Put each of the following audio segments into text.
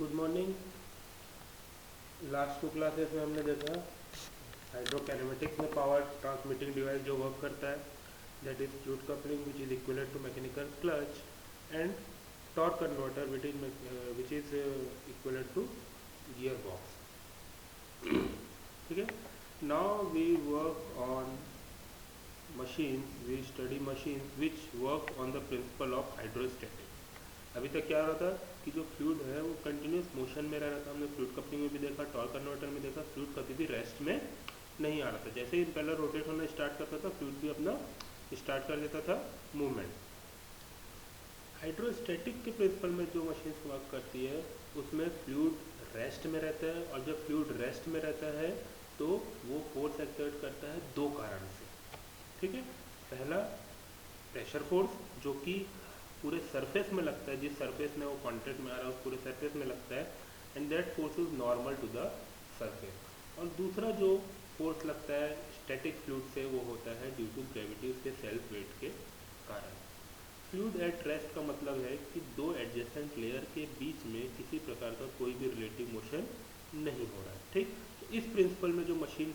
Good morning. Last 2 classes में हमने देखा हाइड्रोकाइनेमेटिक्स में पावर ट्रांसमिटिंग डिवाइस जो वर्क करता है, that is fluid coupling which is equivalent to mechanical clutch, and torque converter which is equivalent to gear box. ठीक है। Now we work on machines, we study machines which work on the principle of hydrostatic. अभी तक क्या हो रहा था कि जो फ्लूइड है वो कंटिन्यूस मोशन में रह रहा था। हमने फ्लूइड कपलिंग में भी देखा, टॉर्क कन्वर्टर में देखा, फ्लूइड कभी भी रेस्ट में नहीं आ रहा था। जैसे ही इम्पेलर रोटेट होना स्टार्ट करता था, फ्लूइड भी अपना स्टार्ट कर देता था मूवमेंट। हाइड्रोस्टैटिक के प्रिंसिपल में जो मशीन वर्क करती है उसमें फ्लूइड रेस्ट में रहता है, और जब फ्लूइड रेस्ट में रहता है तो वो फोर्स एक्सर्ट करता है दो कारण से। ठीक है। पहला प्रेशर फोर्स जो कि पूरे सरफेस में लगता है, जिस सरफेस में वो कॉन्टेक्ट में आ रहा है उस पूरे सरफेस में लगता है, and that force is normal to the surface. और दूसरा जो फोर्स लगता है स्टैटिक फ्लूइड से वो होता है ड्यू टू ग्रेविटी, उसके सेल्फ वेट के कारण। फ्लूइड एट रेस्ट का मतलब है कि दो एडजेसेंट लेयर के बीच में किसी प्रकार का कोई भी रिलेटिव मोशन नहीं हो रहा है। ठीक। इस प्रिंसिपल में जो machine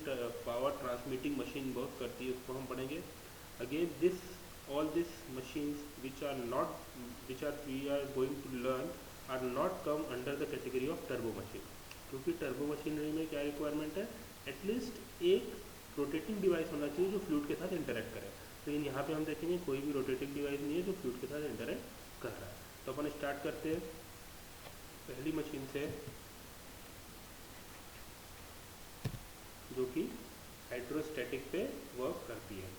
power transmitting machine work करती है उसको हम पढ़ेंगे। Again this all this machines which are we are going to learn are not come under the category of turbo machine, क्योंकि टर्बो मशीनरी में क्या रिक्वायरमेंट है, एटलीस्ट एक रोटेटिंग डिवाइस होना चाहिए जो फ्लूइड के साथ इंटरेक्ट करे। लेकिन यहाँ पे हम देखेंगे कोई भी रोटेटिंग डिवाइस नहीं है जो फ्लूइड के साथ इंटरेक्ट कर रहा है। तो अपन स्टार्ट करते हैं पहली मशीन से, जो कि हाइड्रोस्टैटिक पे वर्क करती है।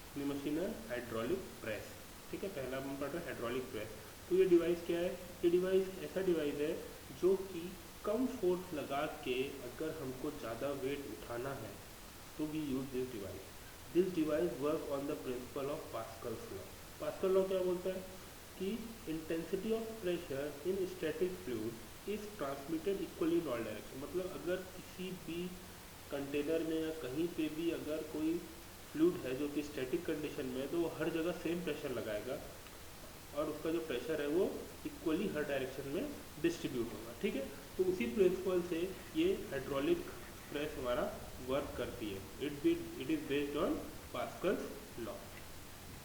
अपनी मशीन है हाइड्रोलिक प्रेस। ठीक है। पहला हम पढ़ रहे हैं हाइड्रोलिक प्रेस। तो ये डिवाइस क्या है? ये डिवाइस ऐसा डिवाइस है जो कि कम फोर्स लगा के अगर हमको ज़्यादा वेट उठाना है तो we use this device. This device work on the principle of Pascal's law. Pascal law क्या बोलता है कि intensity of pressure in static fluid is transmitted equally in all direction. मतलब अगर किसी भी कंटेनर में या कहीं पे भी अगर कोई फ्लूइड है जो कि स्टैटिक कंडीशन में है तो वो हर जगह सेम प्रेशर लगाएगा, और उसका जो प्रेशर है वो इक्वली हर डायरेक्शन में डिस्ट्रीब्यूट होगा। ठीक है। तो उसी प्रिंसिपल से ये हाइड्रोलिक प्रेस हमारा वर्क करती है। It is based on Pascal's law.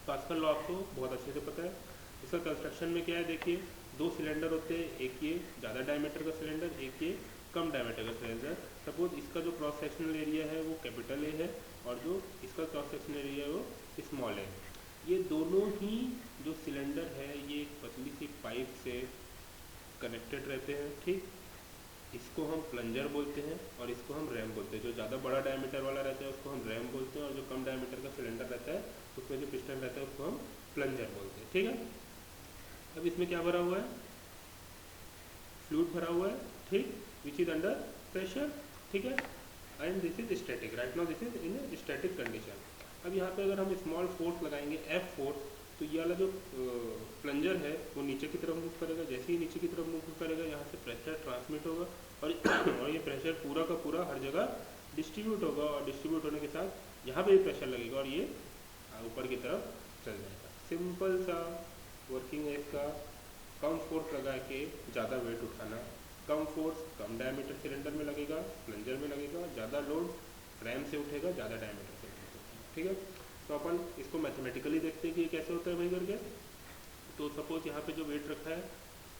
Pascal law आपको बहुत अच्छे से पता है। इसका कंस्ट्रक्शन में क्या है, देखिए दो सिलेंडर होते हैं, एक ये ज़्यादा डायमीटर का सिलेंडर, एक ये कम डायमीटर का सिलेंडर। सपोज इसका जो क्रॉस सेक्शनल एरिया है वो कैपिटल ए है, और जो इसका क्रॉस सेक्शनल एरिया है वो स्मॉल है। ये दोनों ही जो सिलेंडर है ये एक पतली सी पाइप से कनेक्टेड रहते हैं। ठीक। इसको हम प्लंजर बोलते हैं और इसको हम रैम बोलते हैं। जो ज़्यादा बड़ा डायमीटर वाला रहता है उसको हम रैम बोलते हैं, और जो कम डायमीटर का सिलेंडर रहता है उसमें जो पिस्टन रहता है उसको हम प्लंजर बोलते हैं। ठीक है। अब इसमें क्या भरा हुआ है? फ्लूइड भरा हुआ है। ठीक। Which is under pressure. ठीक है। And this is static. Right now this is in static condition. अब यहाँ पे अगर हम स्मॉल फोर्स लगाएंगे एफ फोर्स, तो ये वाला जो प्लंजर है वो नीचे की तरफ मूव करेगा। जैसे ही नीचे की तरफ मूव करेगा यहाँ से प्रेशर ट्रांसमिट होगा, और ये प्रेशर पूरा का पूरा हर जगह डिस्ट्रीब्यूट होगा, और डिस्ट्रीब्यूट होने के साथ यहाँ पे भी प्रेशर लगेगा और ये ऊपर की तरफ चल जाएगा। सिंपल सा वर्किंग है इसका। कम फोर्स लगा के ज़्यादा वेट उठाना, कम फोर्स कम डायमीटर सिलेंडर में लगेगा, प्लंजर में लगेगा, ज़्यादा लोड रैम से उठेगा, ज़्यादा डायमीटर सिलेंडर से उठेगा। ठीक है। तो अपन इसको मैथमेटिकली देखते हैं कि ये कैसे होता है भाई करके। तो सपोज यहाँ पे जो वेट रखा है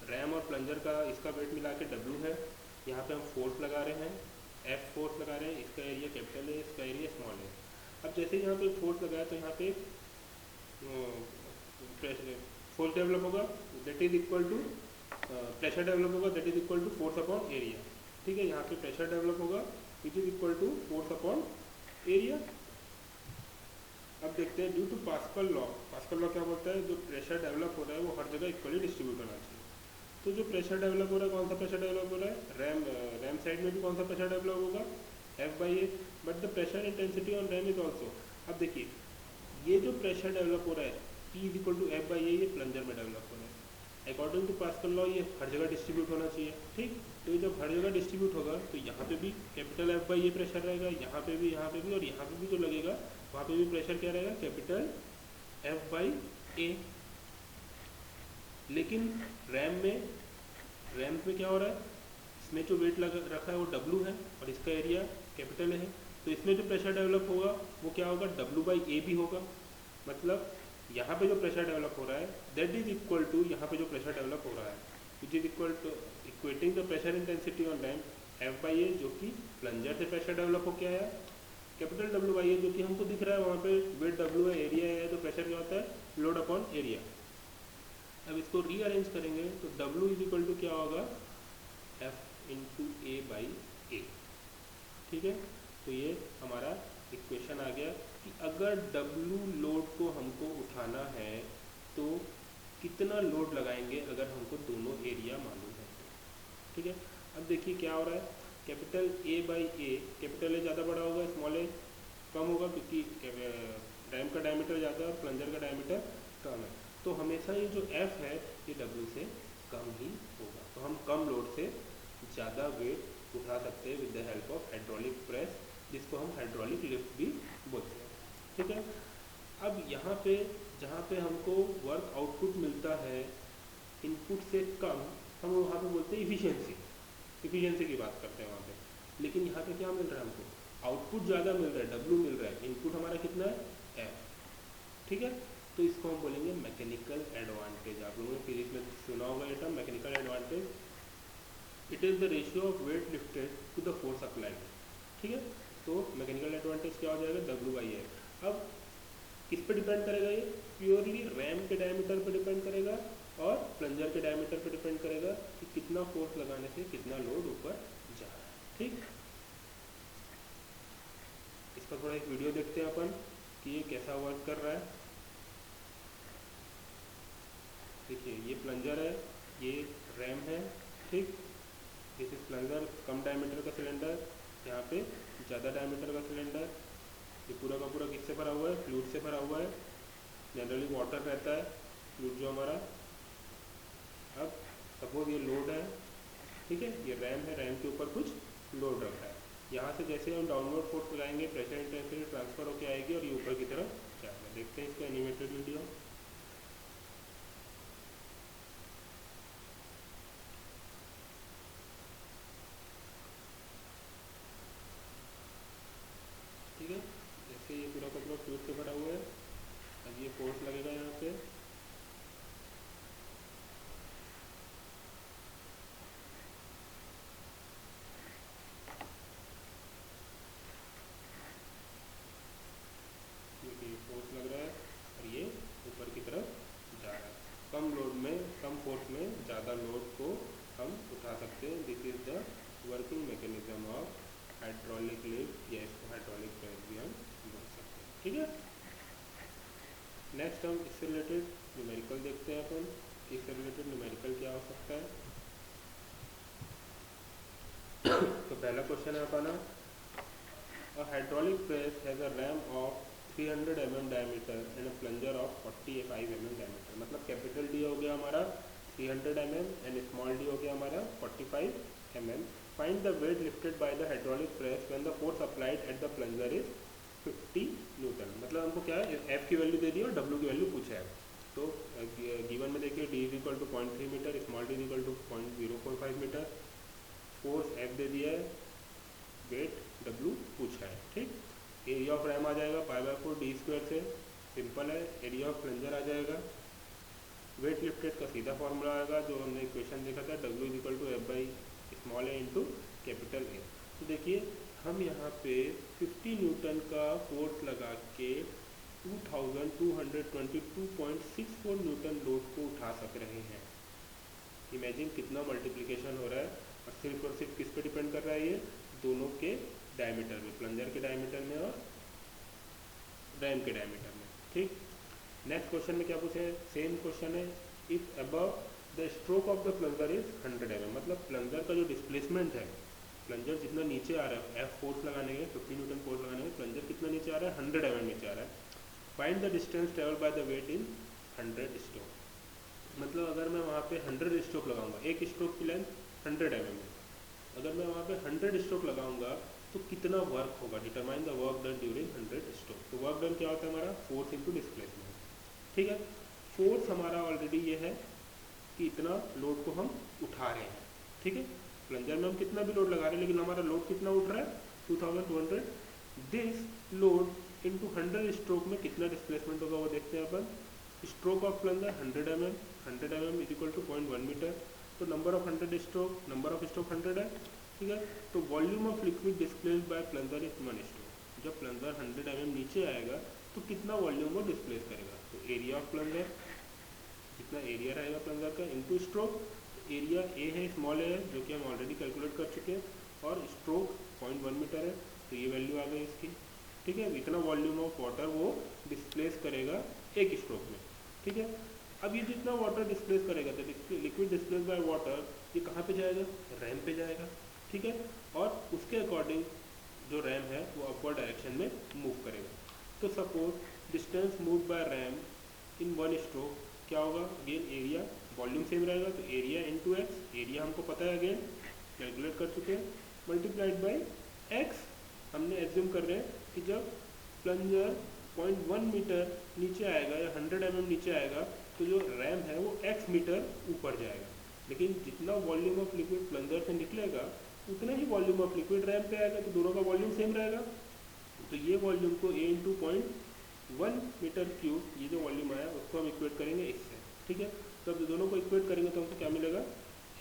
रैम और प्लंजर का, इसका वेट मिला के W है। यहाँ पे हम फोर्स लगा रहे हैं, F फोर्स लगा रहे हैं। इसका एरिया कैपिटल है, इसका एरिया स्मॉल है। अब जैसे ही यहाँ पे फोर्स लगाया तो यहाँ पे फोर्स डेवलप होगा, that is equal to pressure develop होगा, that is equal to force upon area. ठीक है। यहाँ पे प्रेशर डेवलप होगा which is equal to force upon area. अब देखते हैं due to Pascal law. Pascal law क्या बोलता है, जो प्रेशर डेवलप हो रहा है वो हर जगह इक्वली डिस्ट्रीब्यूट होना चाहिए। तो जो प्रेशर डेवलप हो रहा है, कौन सा प्रेशर डेवलप हो रहा है? रैम साइड में भी कौन सा प्रेशर डेवलप होगा? F/A। But the pressure intensity on RAM is also. अब देखिए ये जो प्रेशर डेवलप हो रहा है P is equal to F/A, ये प्लंजर में डेवलप हो रहा है। अकॉर्डिंग टू पास्कल लॉ ये हर जगह डिस्ट्रीब्यूट होना चाहिए। ठीक। तो जब हर जगह डिस्ट्रीब्यूट होगा तो यहाँ पे भी कैपिटल F/A प्रेशर रहेगा, यहाँ पे भी और यहाँ पे भी जो लगेगा वहाँ पे भी प्रेशर क्या रहेगा? Capital F/A। लेकिन रैम में रैम्प में क्या हो रहा है, इसमें जो वेट रखा है वो W है और इसका एरिया कैपिटल है, तो इसमें जो प्रेशर डेवलप होगा वो क्या होगा, W/A भी होगा। मतलब यहाँ पे जो प्रेशर डेवलप हो रहा है दैट इज इक्वल टू यहाँ पे जो प्रेशर डेवलप हो रहा है which is equal to equating the pressure intensity on ram F/A, जो कि प्लंजर से प्रेशर डेवलप होकर आया, कैपिटल W/A जो कि हमको दिख रहा है वहाँ पे वेट W है, एरिया है, तो प्रेशर क्या होता है, लोड अपॉन एरिया। अब इसको रीअरेंज करेंगे तो W इज इक्वल टू क्या होगा, F/A/A। ठीक है, तो ये हमारा इक्वेशन आ गया कि अगर W लोड को हमको उठाना है तो कितना लोड लगाएंगे अगर हमको दोनों एरिया मालूम है। ठीक है, अब देखिए क्या हो रहा है, कैपिटल A/A, कैपिटल A ज़्यादा बड़ा होगा, स्मॉल a कम होगा, क्योंकि रैम्प का डायमीटर ज़्यादा है और प्लंजर का डायमीटर कम है, तो हमेशा ये जो F है ये W से कम ही होगा। तो हम कम लोड से ज़्यादा वेट उठा सकते हैं with the help of hydraulic press, जिसको हम हाइड्रोलिक लिफ्ट भी बोलते हैं। ठीक है, अब यहाँ पे जहाँ पे हमको वर्क आउटपुट मिलता है इनपुट से कम, हम वहाँ पे बोलते हैं इफिशिएंसी की बात करते हैं वहाँ पे, लेकिन यहाँ पे क्या मिल रहा है हमको, आउटपुट ज़्यादा मिल रहा है, W मिल रहा है, इनपुट हमारा कितना है, F। ठीक है, तो इसको हम बोलेंगे मैकेनिकल एडवांटेज। आप लोगों ने फिजिक्स में सुना होगा ये term mechanical advantage. It is the ratio of weight lifted to the force applied. ठीक है, तो मैकेनिकल एडवांटेज क्या हो जाएगा, W/A। अब किस पे डिपेंड करेगा, ये प्योरली रैम के डायमीटर पे डिपेंड करेगा और प्लंजर के डायमीटर पे डिपेंड करेगा कि कितना फोर्स लगाने से कितना लोड ऊपर जा रहा है। ठीक, इसका थोड़ा एक वीडियो देखते हैं अपन कि ये कैसा वर्क कर रहा है। देखिए ये प्लंजर है, ये रैम है। ठीक, this is plunger, come diameter का सिलेंडर, यहाँ पे ज़्यादा डायमीटर का सिलेंडर। ये पूरा का पूरा किससे भरा हुआ है, फ्लूइड से भरा हुआ है। जनरली वाटर रहता है फ्लूइड जो हमारा। अब सपोज ये लोड है, ठीक है, ये रैम है, रैम के ऊपर कुछ लोड रखा है, यहाँ से जैसे हम डाउनवर्ड फोर्स लगाएंगे प्रेशर इंटेंसिटी ट्रांसफर होकर आएगी और ये ऊपर की तरफ जाएगा। देखते हैं इसका एनिमेटेड वीडियो। ठीक है, जैसे ये पूरा का पूरा फ्लूइड से भरा हुआ है, अब ये फोर्स लगेगा यहाँ पे, ये फोर्स लग रहा है और ये ऊपर की तरफ जा रहा है। कम लोड में, कम फोर्स में ज़्यादा लोड को हम उठा सकते हैं। This is the working mechanism of hydraulic lift, या इसको हाइड्रोलिक प्रेस भी हम बोल सकते हैं। ठीक है, नेक्स्ट हम इससे रिलेटेड न्यूमेरिकल देखते हैं अपन, इससे रिलेटेड न्यूमेरिकल क्या हो सकता है। तो पहला क्वेश्चन है अपना, a hydraulic press has a ram of 300 mm diameter and a plunger of 45 mm diameter. मतलब कैपिटल डी हो गया हमारा 300 mm एंड स्मॉल डी हो गया हमारा 45 mm। Find the weight lifted by the hydraulic press when the force applied at the plunger is 50 newton. मतलब हमको क्या है, एफ की वैल्यू दे दी और डब्ल्यू की वैल्यू पूछा है। तो गिवन में देखिए D is equal to 0.3 metre, small D is equal to 0.045 metre, force F दे दिया है, वेट डब्ल्यू पूछा है। ठीक, एरिया ऑफ रैम आ जाएगा π/4 d² से, सिंपल है। एरिया ऑफ प्लंजर आ जाएगा, वेट लिफ्टेड का सीधा फॉर्मूला आएगा जो हमने इक्वेशन देखा था, W is equal to small a into capital A। तो देखिए हम यहाँ पे 50 न्यूटन का फोर्स लगा के 2222.64 न्यूटन लोड को उठा सक रहे हैं। इमेजिन कितना मल्टीप्लिकेशन हो रहा है, और सिर्फ किस पे डिपेंड कर रहा है, ये दोनों के डायमीटर में, प्लंजर के डायमीटर में और रैम के डायमीटर में। ठीक, नेक्स्ट क्वेश्चन में क्या पूछे हैं, सेम क्वेश्चन है, if above the stroke of the plunger is 100 mm। मतलब प्लंजर का जो डिस्प्लेसमेंट है, प्लंजर जितना नीचे आ रहा है, F फोर्स लगाने के 50 न्यूटन फोर्स लगाने के, प्लंजर कितना नीचे आ रहा है, 100 mm नीचे आ रहा है। Find the distance travel by the weight in 100 stroke. मतलब अगर मैं वहाँ पे 100 स्ट्रोक लगाऊंगा, एक स्ट्रोक की लेंथ 100 mm है, अगर मैं वहाँ पे 100 स्ट्रोक लगाऊंगा तो कितना वर्क होगा, determine the work done during 100 stroke. तो वर्क डन क्या होता है हमारा, फोर्स इंटू डिस्प्लेसमेंट। ठीक है, फोर्स हमारा ऑलरेडी ये है कि इतना लोड को हम उठा रहे हैं, ठीक है, प्लंजर में हम कितना भी लोड लगा रहे हैं लेकिन हमारा लोड कितना उठ रहा है 2200। दिस लोड इनटू 100 स्ट्रोक में कितना डिस्प्लेसमेंट होगा वो देखते हैं अपन। Stroke of plunger 100 mm is equal to 0.1 metre. तो number of 100 stroke, number of stroke 100 है, ठीक है। तो volume of liquid displaced by plunger is 1 stroke. जब प्लंजर 100 mm नीचे आएगा तो कितना वॉल्यूम वो डिस्प्लेस करेगा, तो एरिया ऑफ प्लंजर, जितना एरिया रहेगा प्लंजर का इनटू स्ट्रोक। एरिया ए है, स्मॉल ए है, जो कि हम ऑलरेडी कैलकुलेट कर चुके हैं, और स्ट्रोक 0.1 मीटर है, तो ये वैल्यू आ गई इसकी, ठीक है। इतना वॉल्यूम ऑफ वाटर वो डिस्प्लेस करेगा एक स्ट्रोक में, ठीक है। अब ये जितना वाटर डिस्प्लेस करेगा, तो लिक्विड डिस्प्लेस बाय वाटर, ये कहाँ पे जाएगा, रैम पे जाएगा, ठीक है। और उसके अकॉर्डिंग जो रैम है वो अपवर्ड डायरेक्शन में मूव करेगा। तो suppose distance move bye RAM इन 1 स्ट्रोक, क्या होगा, अगेन एरिया, वॉल्यूम सेम रहेगा, तो एरिया इंटू एक्स, एरिया हमको पता है, अगेन कैलकुलेट कर चुके हैं, मल्टीप्लाइड बाई एक्स। हमने एज्यूम कर रहे हैं कि जब प्लंजर 0.1 मीटर नीचे आएगा या 100 mm नीचे आएगा तो जो रैम है वो x मीटर ऊपर जाएगा, लेकिन जितना वॉल्यूम ऑफ लिक्विड प्लंजर से निकलेगा उतना ही वॉल्यूम ऑफ लिक्विड रैम पे आएगा, तो दोनों का वॉल्यूम सेम रहेगा। तो ये वॉल्यूम को a इंटू 0.1 मीटर क्यूब, ये जो वॉल्यूम आया उसको हम इक्वेट करेंगे इससे, ठीक है। तो अब दोनों को इक्वेट करेंगे तो हमको क्या मिलेगा,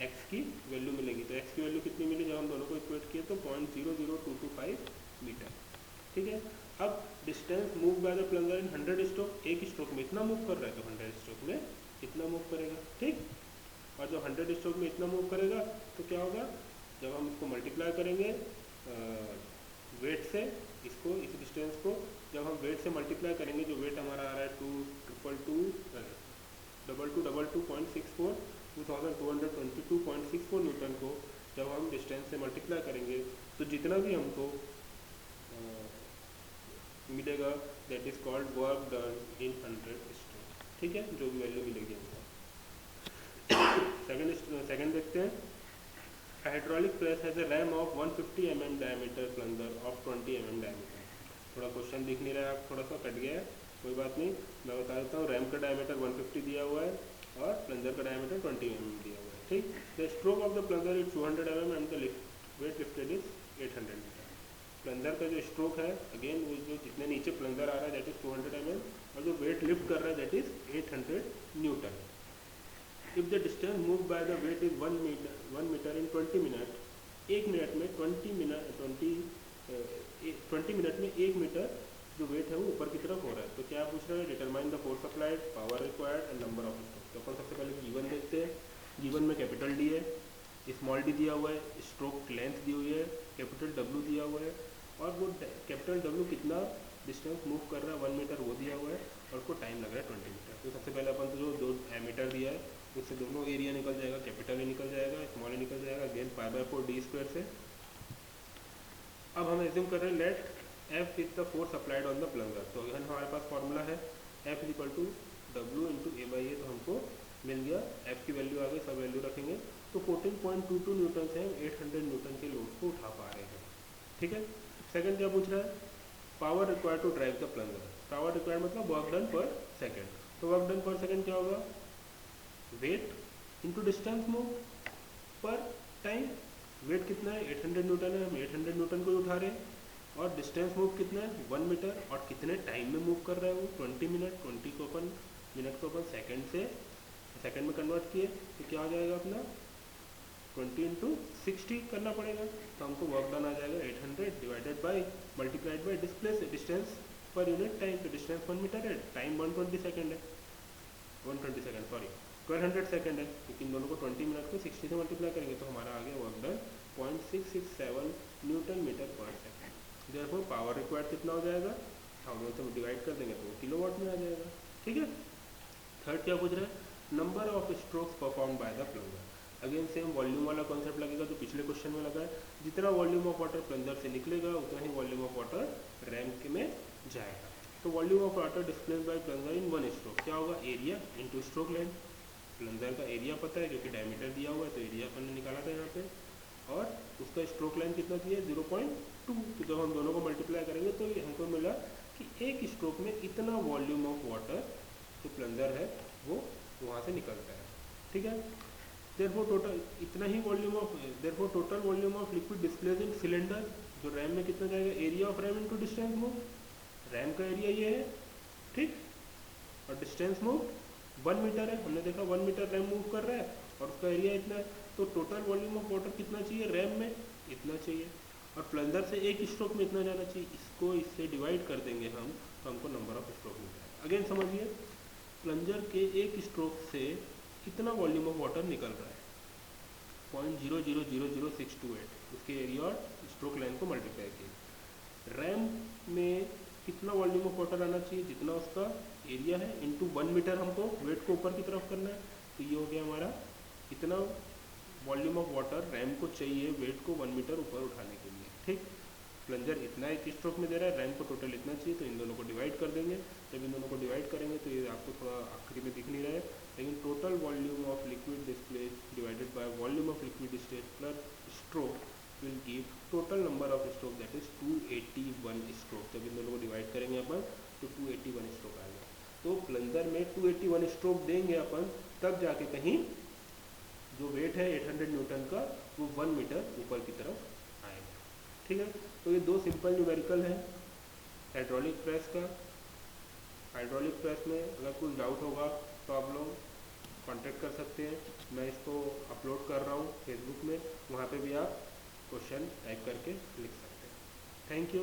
x की वैल्यू मिलेगी। तो x की वैल्यू कितनी मिली जब हम दोनों को इक्वेट किए, तो 0.00225 मीटर, ठीक है। अब distance move by the plunger in 100 stroke, एक स्ट्रोक में इतना मूव कर रहा है तो 100 स्ट्रोक में इतना मूव करेगा, ठीक। और जब 100 स्ट्रोक में इतना मूव करेगा तो क्या होगा, जब हम इसको मल्टीप्लाई करेंगे वेट से, इसको इस डिस्टेंस को जब हम वेट से मल्टीप्लाई करेंगे, जो वेट हमारा आ रहा है 2264 न्यूटन को जब हम डिस्टेंस से मल्टीप्लाई करेंगे तो जितना भी हमको मिलेगा that is called work done in 100 stroke, ठीक है, जो भी वैल्यू मिलेगी हमको। सेकंड देखते हैं, hydraulic press has a ram of 150 mm diameter, plunger of 20 mm diameter. थोड़ा क्वेश्चन दिख नहीं रहा है, थोड़ा सा कट गया है, कोई बात नहीं, मैं बता देता हूँ। रैम का डायमीटर 150 दिया हुआ है और प्लंजर का डायमीटर 20 mm दिया हुआ है, ठीक। The stroke of the plunger is 200 mm and the weight lifted is 800 metre. Plunger का जो स्ट्रोक है, अगेन वो जो जितने नीचे प्लंजर आ रहा है दैट इज 200 mm, और जो वेट लिफ्ट कर रहा है that is 800 newton. If the distance move by the weight is 1 metre in 20 minute, 1 minute में 20 मिनट में 1 मीटर जो वेट है वो ऊपर की तरफ हो रहा है। तो क्या पूछ रहा है, determine the force applied, power required and number of stroke. तो अपन सबसे पहले गिवन देखते हैं। गिवन में कैपिटल डी है, स्मॉल डी दिया हुआ है, स्ट्रोक लेंथ दी हुई है, कैपिटल डब्ल्यू दिया हुआ है, और वो कैपिटल डब्ल्यू कितना डिस्टेंस मूव कर रहा है 1 मीटर वो दिया हुआ है, और उसको टाइम लग रहा है 20 मीटर। तो सबसे पहले अपन तो जो 2 मीटर दिया है उससे दोनों एरिया निकल जाएगा, कैपिटल ही निकल जाएगा, स्मॉल ही निकल जाएगा, अगेन π/4 d स्क्वायर से। अब हम एज्यूम कर रहे हैं let F is the force applied on the plunger. तो अगर हमारे पास फॉर्मूला है F is equal to W into A/A, तो हमको मिल गया, F की वैल्यू आ गई, सब वैल्यू रखेंगे। तो 14.22 न्यूटन से हम 800 न्यूटन के लोड को उठा पा रहे हैं, ठीक है। सेकंड क्या पूछ रहा है, power required to drive the plunger. Power required मतलब वर्क डन पर सेकेंड। तो वर्क डन पर सेकेंड क्या होगा, weight into distance move per time. Weight कितना है 800 न्यूटन है, हम 800 न्यूटन को उठा रहे हैं, और डिस्टेंस मूव कितना है 1 मीटर, और कितने टाइम में मूव कर रहा है वो 20 मिनट। 20 को अपन मिनट को अपन सेकंड से सेकंड में कन्वर्ट किए तो क्या हो जाएगा अपना 20 इंटू 60 करना पड़ेगा, तो हमको वर्क डन आ जाएगा 800 divided by multiplied by distance per unit time. तो डिस्टेंस 1 मीटर है, टाइम 120 सेकेंड है, 120 सेकेंड सॉरी 1200 सेकेंड है, लेकिन दोनों को 20 मिनट को 60 से मल्टीप्लाई करेंगे तो हमारा आ गया वर्क डन 0.667 न्यूटन मीटर पर सेकेंड। देयरफॉर पावर रिक्वायर्ड कितना हो जाएगा, 1000 से डिवाइड कर देंगे तो किलोवाट में आ जाएगा, ठीक है। थर्ड क्या पूछ रहा है, number of strokes perform by the plunger. Again same volume वाला कॉन्सेप्ट लगेगा जो पिछले क्वेश्चन में लगा है, जितना वॉल्यूम ऑफ वाटर प्लंजर से निकलेगा उतना ही वॉल्यूम ऑफ वाटर रैम में जाएगा। तो volume of water displaced by plunger in 1 stroke क्या होगा, area into stroke length. Plunger का एरिया पता है क्योंकि डायमीटर दिया हुआ है, तो एरिया अपन ने निकाला था यहाँ पे, और उसका स्ट्रोक लेंथ कितना दिया है 0.2। तो जब हम दोनों को मल्टीप्लाई करेंगे तो हमको मिला कि एक स्ट्रोक में इतना वॉल्यूम ऑफ वाटर जो प्लंजर है वो वहाँ से निकलता है, ठीक है। देयरफॉर टोटल इतना ही volume of therefore total volume of liquid displace in cylinder, जो रैम में कितना जाएगा, area of ram into distance move, ram का एरिया ये है, ठीक, और डिस्टेंस मूव 1 मीटर है, हमने देखा 1 मीटर रैम मूव कर रहा है और उसका एरिया इतना है, तो टोटल वॉल्यूम ऑफ वाटर कितना चाहिए रैम में, इतना चाहिए, और प्लंजर से एक स्ट्रोक में इतना जाना चाहिए, इसको इससे डिवाइड कर देंगे हम तो हमको नंबर ऑफ स्ट्रोक मिल जाएगा। अगेन समझिए, प्लंजर के एक स्ट्रोक से कितना वॉल्यूम ऑफ वाटर निकल रहा है, 0.000628, उसके एरिया और स्ट्रोक लाइन को मल्टीप्लाई किए। रैम में कितना वॉल्यूम ऑफ वाटर आना चाहिए, जितना उसका एरिया है इंटू 1 मीटर, हमको वेट को ऊपर की तरफ करना है, तो ये हो गया हमारा इतना वॉल्यूम ऑफ वाटर रैम को चाहिए वेट को 1 मीटर ऊपर उठाने के लिए, ठीक। प्लंजर इतना एक स्ट्रोक में दे रहा है, रैम को टोटल इतना चाहिए, तो इन दोनों को डिवाइड कर देंगे। जब इन दोनों को डिवाइड करेंगे तो ये आपको थोड़ा आखिरी में दिख नहीं रहा है, लेकिन total volume of liquid displace divided by volume of liquid displace plus stroke will give total number of stroke, that is 281 stroke. जब इन दोनों को डिवाइड करेंगे अपन तो 281 स्ट्रोक आएगा। तो प्लंजर में 281 स्ट्रोक देंगे अपन, तब जाके कहीं जो वेट है 800 न्यूटन का वो 1 मीटर ऊपर की तरफ आएगा, ठीक है। तो ये दो सिंपल न्यूमेरिकल है हाइड्रोलिक प्रेस का। हाइड्रोलिक प्रेस में अगर कुछ डाउट होगा तो आप लोग कांटेक्ट कर सकते हैं, मैं इसको अपलोड कर रहा हूँ फेसबुक में, वहाँ पे भी आप क्वेश्चन टाइप करके लिख सकते हैं। Thank you.